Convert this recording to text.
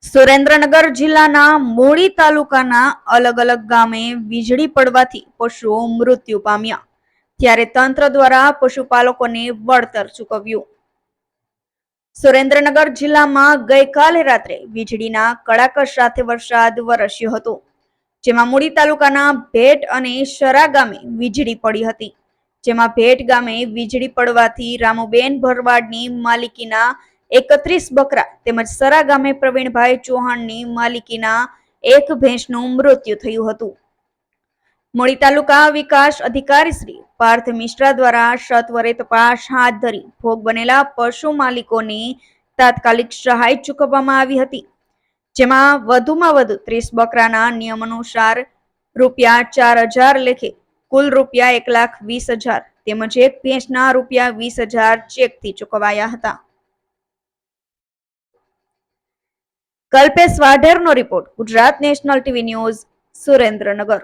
સુરેન્દ્રનગર જિલ્લાના મૂળી તાલુકાના અલગ અલગ ગામે વીજળી પડવાથી પશુઓ મૃત્યુ પામ્યા, ત્યારે તંત્ર દ્વારા પશુપાલકોને વળતર ચૂકવ્યું. સુરેન્દ્રનગર જિલ્લામાં ગઈકાલે રાત્રે વીજળીના કડાકા સાથે વરસાદ વરસ્યો હતો, જેમાં મૂળી તાલુકાના ભેટ અને શરા ગામે વીજળી પડી હતી. જેમાં ભેટ ગામે વીજળી પડવાથી રામુબેન ભરવાડની માલિકીના 31 બકરા તેમજ સરા ગામે પ્રવીણભાઈ ચૌહાણની માલિકીના એક ભેંસનું મૃત્યુ થયું હતું. મૂળી તાલુકા વિકાસ અધિકારી શ્રી પાર્થ મિશ્રા દ્વારા સત્વરે તપાસ હાથ ધરી ભોગ બનેલા પશુ માલિકોને તાત્કાલિક સહાય ચૂકવવામાં આવી હતી, જેમાં વધુમાં વધુ 30 બકરાના નિયમ અનુસાર ₹4,000 લેખે કુલ ₹1,20,000 તેમજ એક ભેંસના ₹20,000 ચેકથી ચૂકવાયા હતા. કલ્પેશ વાઢેરનો report, Gujarat national TV news, Surendranagar.